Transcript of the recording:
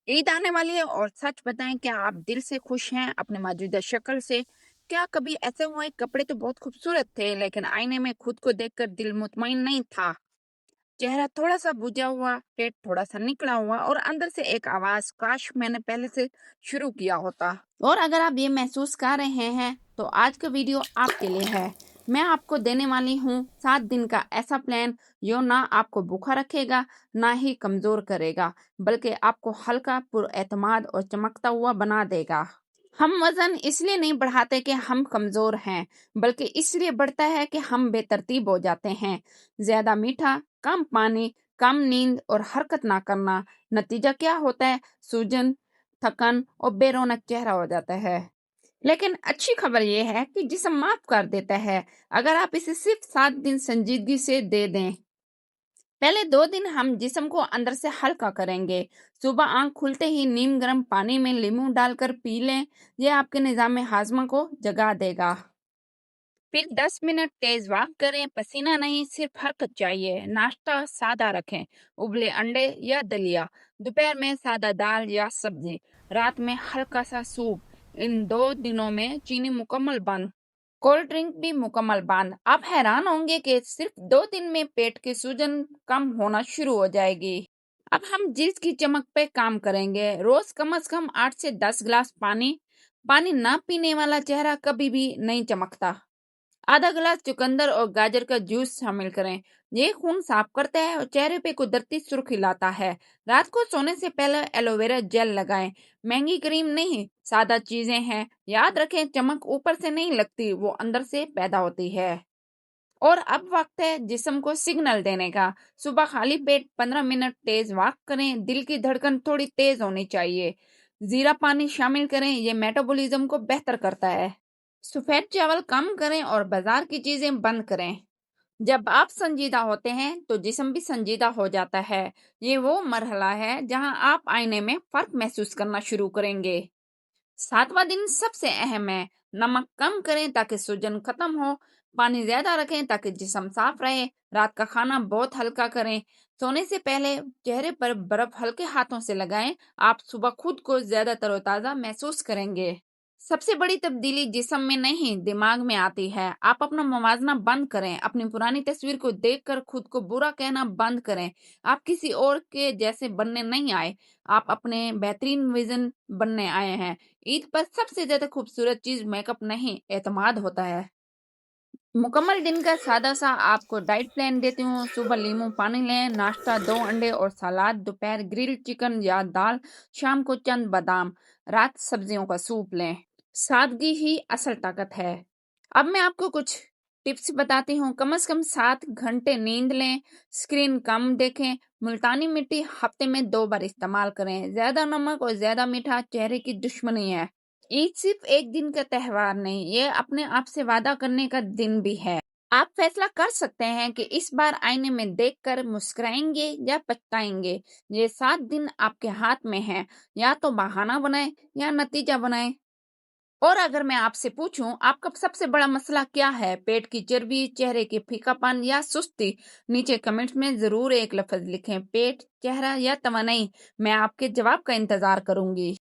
ईद आने वाली है और सच बताएं, क्या आप दिल से खुश हैं अपने मौजूदा शक्ल से? क्या कभी ऐसे हुआ है, कपड़े तो बहुत खूबसूरत थे लेकिन आईने में खुद को देखकर दिल मुतमईन नहीं था? चेहरा थोड़ा सा बुझा हुआ, पेट थोड़ा सा निकला हुआ और अंदर से एक आवाज, काश मैंने पहले से शुरू किया होता। और अगर आप ये महसूस कर रहे हैं तो आज का वीडियो आपके लिए है। मैं आपको देने वाली हूँ 7 दिन का ऐसा प्लान जो ना आपको भूखा रखेगा, ना ही कमजोर करेगा, बल्कि आपको हल्का, पुरएतमाद और चमकता हुआ बना देगा। हम वजन इसलिए नहीं बढ़ाते कि हम कमजोर हैं, बल्कि इसलिए बढ़ता है कि हम बेतरतीब हो जाते हैं। ज्यादा मीठा, कम पानी, कम नींद और हरकत ना करना। नतीजा क्या होता है? सूजन, थकन और बेरौनक चेहरा हो जाता है। लेकिन अच्छी खबर यह है कि जिस्म माफ कर देता है, अगर आप इसे सिर्फ 7 दिन संजीदगी से दे दें। पहले 2 दिन हम जिस्म को अंदर से हल्का करेंगे। सुबह आंख खुलते ही नीम गर्म पानी में नींबू डालकर पी लें। यह आपके निजाम हाजमा को जगा देगा। फिर 10 मिनट तेज वॉक करें, पसीना नहीं, सिर्फ हरकत चाहिए। नाश्ता सादा रखें, उबले अंडे या दलिया। दोपहर में सादा दाल या सब्जी। रात में हल्का सा सूप। इन 2 दिनों में चीनी मुकम्मल बंद, कोल्ड ड्रिंक भी मुकम्मल बंद। आप हैरान होंगे कि सिर्फ 2 दिन में पेट की सूजन कम होना शुरू हो जाएगी। अब हम जिल्द की चमक पे काम करेंगे। रोज कम से कम 8 से 10 गिलास पानी। पानी ना पीने वाला चेहरा कभी भी नहीं चमकता। आधा गिलास चुकंदर और गाजर का जूस शामिल करें। ये खून साफ करता है और चेहरे पे कुदरती सुर्खी लाता है। रात को सोने से पहले एलोवेरा जेल लगाएं। महंगी क्रीम नहीं, सादा चीजें हैं। याद रखें, चमक ऊपर से नहीं लगती, वो अंदर से पैदा होती है। और अब वक्त है जिस्म को सिग्नल देने का। सुबह खाली पेट 15 मिनट तेज वॉक करें। दिल की धड़कन थोड़ी तेज होनी चाहिए। जीरा पानी शामिल करें, ये मेटाबॉलिज्म को बेहतर करता है। सफेद चावल कम करें और बाजार की चीजें बंद करें। जब आप संजीदा होते हैं तो जिस्म भी संजीदा हो जाता है। ये वो मरहला है जहां आप आईने में फर्क महसूस करना शुरू करेंगे। 7वां दिन सबसे अहम है। नमक कम करें ताकि सूजन खत्म हो। पानी ज्यादा रखें ताकि जिस्म साफ रहे। रात का खाना बहुत हल्का करें। सोने से पहले चेहरे पर बर्फ हल्के हाथों से लगाएं। आप सुबह खुद को ज्यादा तरोताजा महसूस करेंगे। सबसे बड़ी तब्दीली जिस्म में नहीं, दिमाग में आती है। आप अपना मुवाजना बंद करें। अपनी पुरानी तस्वीर को देखकर खुद को बुरा कहना बंद करें। आप किसी और के जैसे बनने नहीं आए, आप अपने बेहतरीन विजन बनने आए हैं। ईद पर सबसे ज्यादा खूबसूरत चीज मेकअप नहीं, एतमाद होता है। मुकम्मल दिन का सादा सा आपको डाइट प्लान देती हूँ। सुबह लीमू पानी लें, नाश्ता 2 अंडे और सलाद, दोपहर ग्रिल्ड चिकन या दाल, शाम को चंद बादाम, रात सब्जियों का सूप लें। सादगी ही असल ताकत है। अब मैं आपको कुछ टिप्स बताती हूँ। कम से कम 7 घंटे नींद लें। स्क्रीन कम देखें। मुल्तानी मिट्टी हफ्ते में 2 बार इस्तेमाल करें। ज्यादा नमक और ज्यादा मीठा चेहरे की दुश्मनी है। ईद सिर्फ एक दिन का त्योहार नहीं, ये अपने आप से वादा करने का दिन भी है। आप फैसला कर सकते हैं कि इस बार आईने में देखकर मुस्कुराएंगे या पछताएंगे। ये 7 दिन आपके हाथ में है। या तो बहाना बनाए या नतीजा बनाए। और अगर मैं आपसे पूछूं, आपका सबसे बड़ा मसला क्या है? पेट की चर्बी, चेहरे के फीकापन या सुस्ती? नीचे कमेंट्स में जरूर एक लफ्ज लिखें, पेट, चेहरा या तवानाई। मैं आपके जवाब का इंतजार करूंगी।